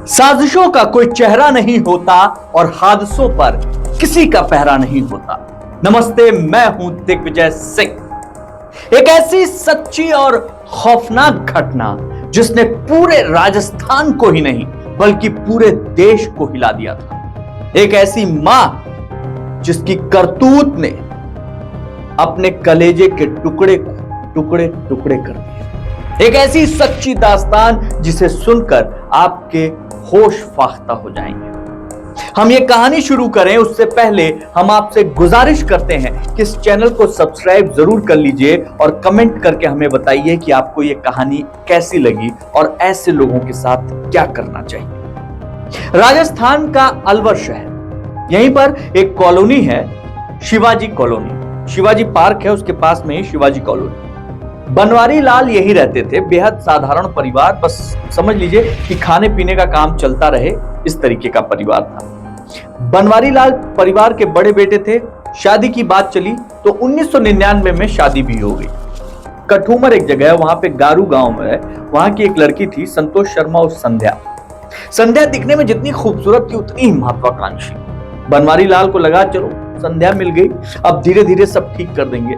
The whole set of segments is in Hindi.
साजिशों का कोई चेहरा नहीं होता और हादसों पर किसी का पहरा नहीं होता। नमस्ते, मैं हूं दिग्विजय सिंह। एक ऐसी सच्ची और खौफनाक घटना जिसने पूरे राजस्थान को ही नहीं बल्कि पूरे देश को हिला दिया था। एक ऐसी मां जिसकी करतूत ने अपने कलेजे के टुकड़े को टुकड़े टुकड़े कर दिए। एक ऐसी सच्ची दास्तान जिसे सुनकर आपके होश फाख्ता हो जाएंगे। हम ये कहानी शुरू करें उससे पहले हम आपसे गुजारिश करते हैं कि इस चैनल को सब्सक्राइब जरूर कर लीजिए और कमेंट करके हमें बताइए कि आपको ये कहानी कैसी लगी और ऐसे लोगों के साथ क्या करना चाहिए। राजस्थान का अलवर शहर, यहीं पर एक कॉलोनी है, शिवाजी कॉलोनी। शिवाजी पार्क है, उसके पास में ही शिवाजी कॉलोनी। बनवारी लाल यही रहते थे। बेहद साधारण परिवार, बस समझ लीजिए कि खाने पीने का काम चलता रहे इस तरीके का परिवार था। बनवारी लाल परिवार के बड़े बेटे थे। शादी की बात चली तो 1999 में शादी भी हो गई। कठूमर एक जगह है, वहां पे गारू गांव में है, वहां की एक लड़की थी संतोष शर्मा और संध्या। संध्या दिखने में जितनी खूबसूरत थी उतनी ही महत्वाकांक्षी। बनवारी लाल को लगा चलो संध्या मिल गई, अब धीरे धीरे सब ठीक कर देंगे।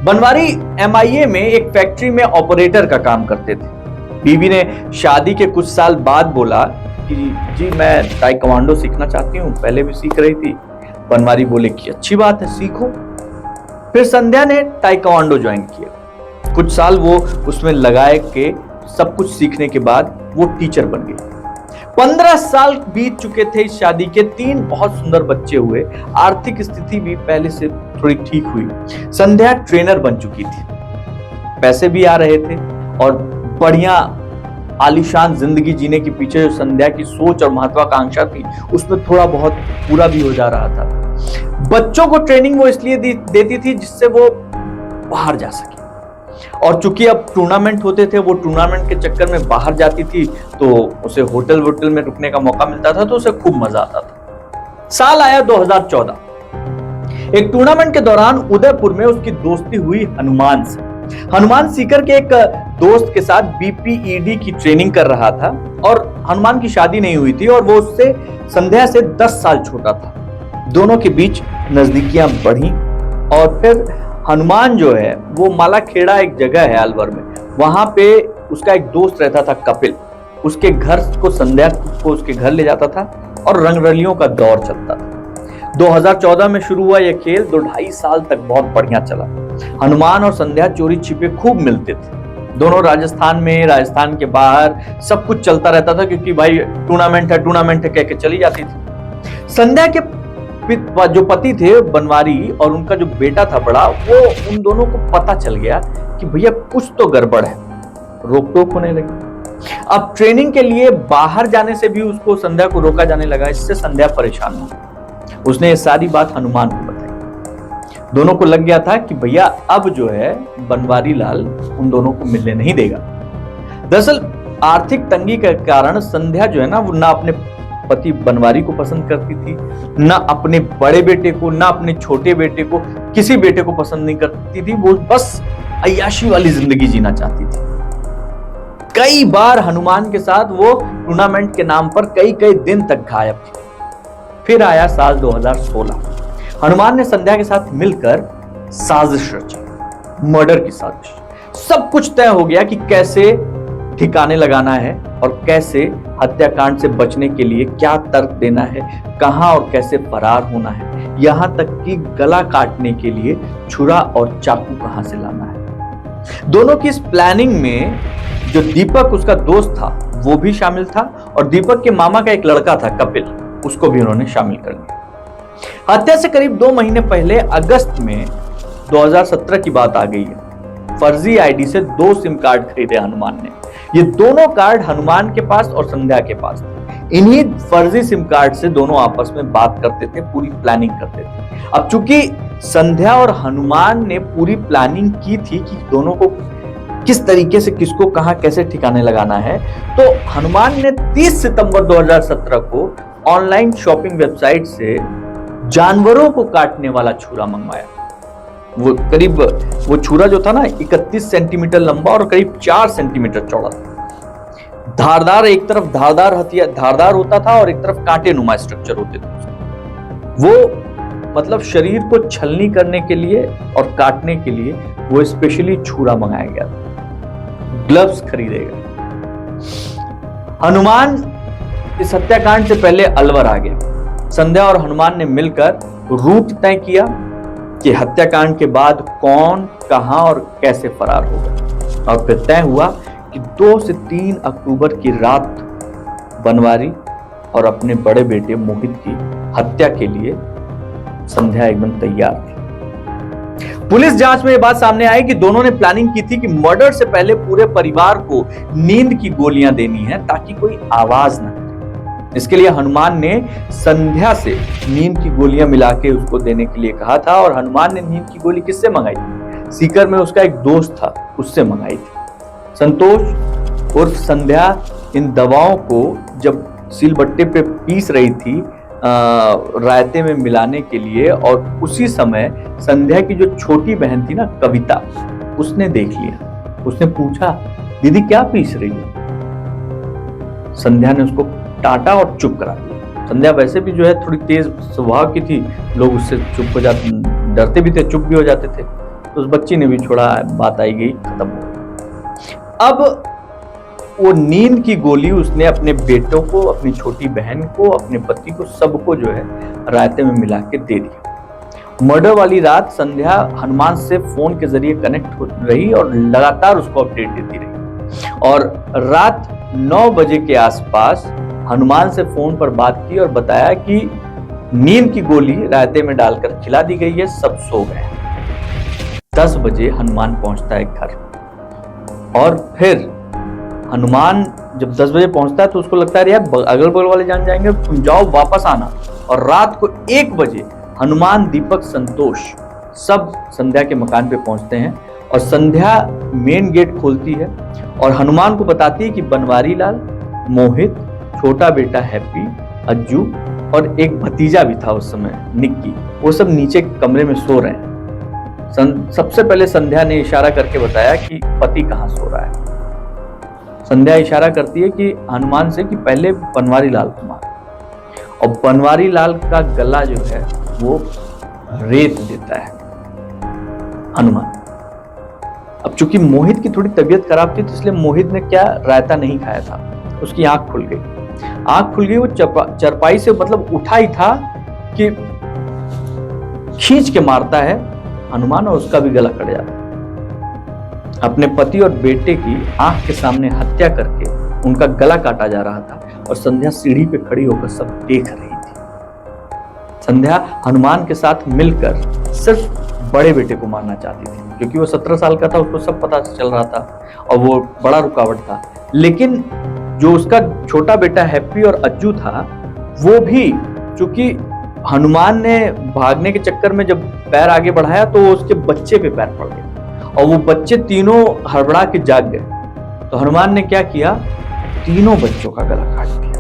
बनवारी MIA में एक फैक्ट्री में ऑपरेटर का काम करते थे। बीवी ने शादी के कुछ साल बाद बोला कि जी मैं ताइक्वांडो सीखना चाहती हूँ, पहले भी सीख रही थी। बनवारी बोले कि अच्छी बात है, सीखो। फिर संध्या ने ताइक्वांडो ज्वाइन किया। कुछ साल वो उसमें लगाए के सब कुछ सीखने के बाद वो टीचर बन गई। 15 साल बीत चुके थे इस शादी के। 3 बहुत सुंदर बच्चे हुए। आर्थिक स्थिति भी पहले से थोड़ी ठीक हुई। संध्या ट्रेनर बन चुकी थी, पैसे भी आ रहे थे और बढ़िया आलीशान जिंदगी जीने के पीछे जो संध्या की सोच और महत्वाकांक्षा थी उसमें थोड़ा बहुत पूरा भी हो जा रहा था। बच्चों को ट्रेनिंग वो इसलिए देती थी जिससे वो बाहर जा सके, और चूंकि अब टूर्नामेंट होते थे, वो टूर्नामेंट के चक्कर में बाहर जाती थी तो उसे होटल में रुकने का मौका मिलता था, तो उसे खूब मजा आता था। साल आया 2014। एक टूर्नामेंट के दौरान उदयपुर में उसकी दोस्ती हुई हनुमान से। हनुमान सीकर के एक दोस्त के साथ BPED की ट्रेनिंग कर रहा था और हनुमान की शादी नहीं हुई थी और वो उससे संध्या से 10 साल छोटा था। दोनों के बीच नजदीकियां बढ़ी और फिर हनुमान जो है वो मालाखेड़ा एक जगह है अलवर में, वहां पे उसका एक दोस्त रहता था कपिल। उसके घर को संध्या को उसके घर ले जाता था और रंगरलियों का दौर चलता था। 2014 में शुरू हुआ यह खेल 2-2.5 साल तक बहुत बढ़िया चला। हनुमान और संध्या चोरी छिपे खूब मिलते थे। दोनों राजस्थान में, राजस्थान के बाहर सब कुछ चलता रहता था, क्योंकि भाई टूर्नामेंट है कह के चली जाती थी। संध्या के जो पति थे बनवारी और उनका जो बेटा था बड़ा, वो उन दोनों को पता चल गया कि भैया कुछ तो गड़बड़ है। रोक टोक होने लगी। अब ट्रेनिंग के लिए बाहर जाने से भी उसको संध्या को रोका जाने लगा। इससे संध्या परेशान हो गई। उसने ये सारी बात हनुमान को बताई। दोनों को लग गया था कि भैया अब जो है बनवारी लाल उन दोनों को मिलने नहीं देगा। दरअसल आर्थिक तंगी के कारण संध्या जो है ना, वो ना अपने पति बनवारी को पसंद करती थी, ना अपने बड़े बेटे को, ना अपने छोटे बेटे को, किसी बेटे को पसंद नहीं करती थी। वो बस अय्याशी वाली जिंदगी जीना चाहती थी। कई बार हनुमान के साथ वो टूर्नामेंट के नाम पर कई दिन तक गायब थी। फिर आया साल 2016। हनुमान ने संध्या के साथ मिलकर साजिश रची, मर्डर की साजिश। सब कुछ तय हो गया कि कैसे ठिकाने लगाना है और कैसे हत्याकांड से बचने के लिए क्या तर्क देना है, कहां और कैसे फरार होना है, यहां तक कि गला काटने के लिए छुरा और चाकू कहां से लाना है। दोनों की इस प्लानिंग में जो दीपक उसका दोस्त था वो भी शामिल था और दीपक के मामा का एक लड़का था कपिल, उसको भी उन्होंने शामिल कर लिया। हत्या से करीब 2 महीने पहले अगस्त में 2017 की बात आ गई है। फर्जी ID से 2 सिम कार्ड खरीदे हनुमान ने। ये दोनों कार्ड हनुमान के पास और संध्या के पास थे। इन्हीं फर्जी सिम कार्ड से दोनों आपस में बात करते थे, पूरी प्लानिंग करते थे। अब चूंकि संध्या और हनुमान ने पूरी प्लानिंग की थी कि दोनों को किस तरीके से किसको कहां कैसे ठिकाने लगाना है, तो हनुमान ने 30 सितंबर 2017 को ऑनलाइन शॉपिंग वेबसाइट से जानवरों को काटने वाला छुरा मंगवाया। वो छुरा जो था ना 31 सेंटीमीटर लंबा और करीब 4 सेंटीमीटर चौड़ा था। धारदार, एक तरफ धारदार हथियार धारदार होता था और एक तरफ कांटे नुमा स्ट्रक्चर होते थे। वो मतलब शरीर को छलनी करने के लिए और काटने के लिए वो स्पेशली छुरा मंगाया गया था, ग्लव्स खरीदे गए। हनुमान इस हत्याकांड से पहले अलवर आ गया। संध्या और हनुमान ने मिलकर रूट तय किया कि हत्याकांड के बाद कौन, कहां और कैसे फरार होगा, और फिर तय हुआ कि 2 से 3 अक्टूबर की रात बनवारी और अपने बड़े बेटे मोहित की हत्या के लिए संध्या एकदम तैयार थी। पुलिस जांच में यह बात सामने आई कि दोनों ने प्लानिंग की थी कि मर्डर से पहले पूरे परिवार को नींद की गोलियां देनी है ताकि कोई आवाज न करे। इसके लिए हनुमान ने संध्या से नींद की गोलियां मिला के उसको देने के लिए कहा था, और हनुमान ने नींद की गोली किससे मंगाई थी? सीकर में उसका एक दोस्त था, उससे मंगाई थी। संतोष और संध्या इन दवाओं को जब सिलबट्टे पे पीस रही थी रायते में मिलाने के लिए, और उसी समय संध्या की जो छोटी बहन थी ना कविता, उसने देख लिया। उसने पूछा, दीदी क्या पीस रही है? संध्या ने उसको टाटा और चुप करा दिया। संध्या वैसे भी जो है थोड़ी तेज स्वभाव की थी, लोग उससे चुप हो जाते, डरते भी थे, चुप भी हो जाते थे। तो उस बच्ची ने भी छोड़ा, बात आई गई, खत्म हो गई। अब वो नींद की गोली उसने अपने बेटों को, अपनी छोटी बहन को, अपने पति को, सबको जो है रायते में मिला के दे दिया। मर्डर वाली रात संध्या हनुमान से फोन के जरिए कनेक्ट हो रही और लगातार उसको अपडेट देती रही, और रात 9 बजे के आसपास हनुमान से फोन पर बात की और बताया कि नींद की गोली रायते में डालकर खिला दी गई है, सब सो गए। 10 बजे हनुमान पहुंचता है घर, और फिर हनुमान जब 10 बजे पहुंचता है तो उसको लगता है यार अगल बगल वाले जान जाएंगे, तुम जाओ वापस आना। और रात को 1 बजे हनुमान, दीपक, संतोष सब संध्या के मकान पे पहुंचते हैं, और संध्या मेन गेट खोलती है और हनुमान को बताती है कि बनवारी लाल, मोहित, छोटा बेटा हैप्पी, अज्जू और एक भतीजा भी था उस समय, निक्की, वो सब नीचे कमरे में सो रहे हैं। सबसे पहले संध्या ने इशारा करके बताया कि पति कहाँ सो रहा है। संध्या इशारा करती है कि हनुमान से कि पहले बनवारी लाल को मार, और बनवारी लाल का गला जो है वो रेत देता है हनुमान। अब चूंकि मोहित की थोड़ी तबीयत खराब थी, तो इसलिए मोहित ने क्या रायता नहीं खाया था, उसकी आंख खुल गई। वो चरपाई से मतलब उठा ही था कि खींच के मारता है हनुमान, और उसका भी गला कट जाता है। अपने पति और बेटे की आंख के सामने हत्या करके उनका गला काटा जा रहा था, और संध्या सीढ़ी पे खड़ी होकर सब देख रही थी। संध्या हनुमान के साथ मिलकर सिर्फ बड़े बेटे को मारना चाहती थी, क्योंकि वो 17 साल का था, उसको सब पता चल रहा था और वो बड़ा रुकावट था। लेकिन जो उसका छोटा बेटा हैप्पी और अज्जू था, वो भी चूंकि हनुमान ने भागने के चक्कर में जब पैर आगे बढ़ाया तो उसके बच्चे पे पैर पड़ गया, और वो बच्चे तीनों हड़बड़ा के जाग गए। तो हनुमान ने क्या किया, तीनों बच्चों का गला काट दिया।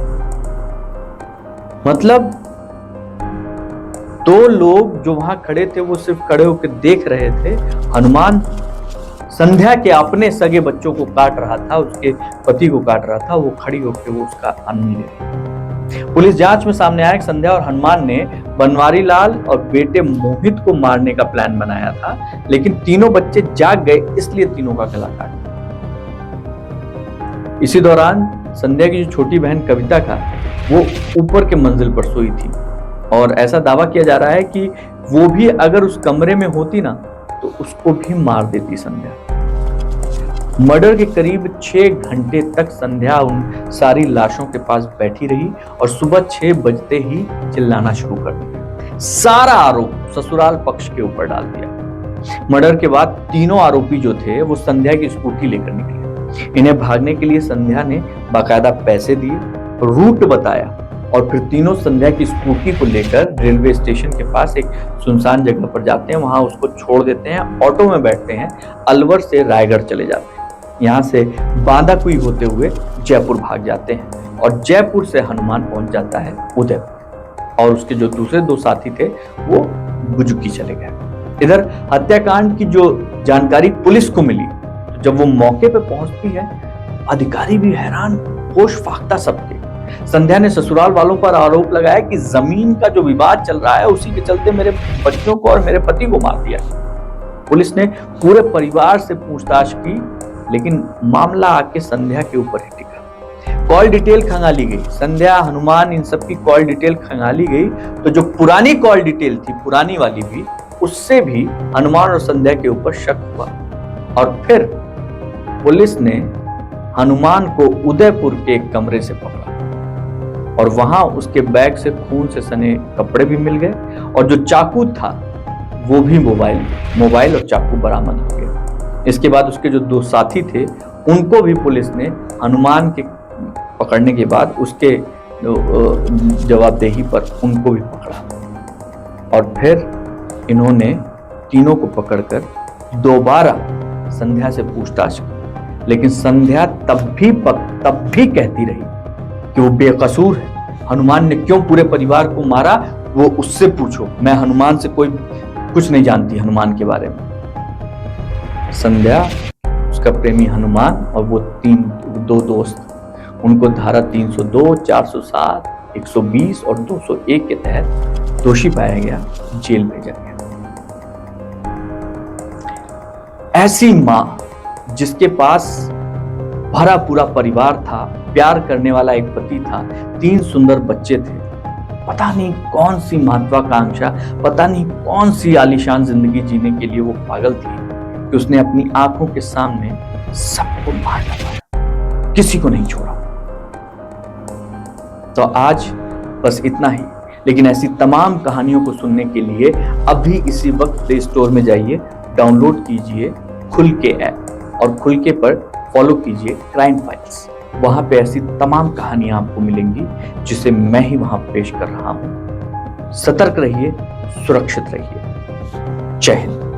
मतलब 2 लोग जो वहां खड़े थे वो सिर्फ खड़े होकर देख रहे थे, हनुमान संध्या के अपने सगे बच्चों को काट रहा था, उसके पति को काट रहा था, वो खड़ी होकर वो उसका आनंद ले रही। पुलिस जांच में सामने आया कि संध्या और हनुमान ने बनवारी लाल और बेटे मोहित को मारने का प्लान बनाया था, लेकिन तीनों बच्चे जाग गए, इसलिए तीनों का गला काट दिया। इसी दौरान संध्या की जो छोटी बहन कविता का, वो ऊपर के मंजिल पर सोई थी, और ऐसा दावा किया जा रहा है कि वो भी अगर उस कमरे में होती ना तो उसको भी मार देती संध्या। मर्डर के करीब 6 घंटे तक संध्या उन सारी लाशों के पास बैठी रही, और सुबह 6 बजते ही चिल्लाना शुरू कर दिया। सारा आरोप ससुराल पक्ष के ऊपर डाल दिया। मर्डर के बाद तीनों आरोपी जो थे वो संध्या की स्कूटी लेकर निकले। इन्हें भागने के लिए संध्या ने बाकायदा पैसे दिए, रूट बताया, और फिर तीनों संध्या की स्कूटी को लेकर रेलवे स्टेशन के पास एक सुनसान जगह पर जाते हैं, वहां उसको छोड़ देते हैं, ऑटो में बैठते हैं, अलवर से रायगढ़ चले जाते हैं। यहाँ से बांदाकुई होते हुए जयपुर भाग जाते हैं, और जयपुर से हनुमान पहुंच जाता है उदयपुर, और उसके जो दूसरे 2 साथी थे वो बुजुकी चले गए। इधर हत्याकांड की जो जानकारी पुलिस को मिली, तो जब वो मौके पर पहुंचती है, अधिकारी भी हैरान, होश फाख्ता सबके। संध्या ने ससुराल वालों पर आरोप लगाया कि जमीन का जो विवाद चल रहा है उसी के चलते मेरे बच्चों को और मेरे पति को मार दिया। पुलिस ने पूरे परिवार से पूछताछ की, लेकिन मामला आके संध्या के ऊपर ही टिका। कॉल डिटेल खंगाली गई, संध्या, हनुमान, इन सब की कॉल डिटेल खंगाली गई। तो जो पुरानी कॉल डिटेल थी, पुरानी वाली भी, उससे भी हनुमान और संध्या के ऊपर शक हुआ। और फिर पुलिस ने हनुमान को उदयपुर के एक कमरे से पकड़ा और वहां उसके बैग से खून से सने कपड़े भी मिल गए और जो चाकू था वो भी मोबाइल और चाकू बरामद हो गया। इसके बाद उसके जो दो साथी थे उनको भी पुलिस ने हनुमान के पकड़ने के बाद उसके जवाबदेही पर उनको भी पकड़ा और फिर इन्होंने तीनों को पकड़कर दोबारा संध्या से पूछताछ की। लेकिन संध्या तब भी कहती रही कि वो बेकसूर है। हनुमान ने क्यों पूरे परिवार को मारा वो उससे पूछो, मैं हनुमान से कुछ नहीं जानती हनुमान के बारे में। संध्या, उसका प्रेमी हनुमान और वो दो दोस्त, उनको धारा 302, 407, 120 और 201 के तहत दोषी पाया गया, जेल भेजा गया। ऐसी मां जिसके पास भरा पूरा परिवार था, प्यार करने वाला एक पति था, 3 सुंदर बच्चे थे, पता नहीं कौन सी महत्वाकांक्षा, पता नहीं कौन सी आलीशान जिंदगी जीने के लिए वो पागल थी कि उसने अपनी आंखों के सामने सबको मार डाला, किसी को नहीं छोड़ा। तो आज बस इतना ही, लेकिन ऐसी तमाम कहानियों को सुनने के लिए अभी इसी वक्त प्ले स्टोर में जाइए, डाउनलोड कीजिए खुल के ऐप और खुल के पर फॉलो कीजिए क्राइम फाइल्स। वहां पे ऐसी तमाम कहानियां आपको मिलेंगी जिसे मैं ही वहां पेश कर रहा हूं। सतर्क रहिए, सुरक्षित रहिए। जय हिंद।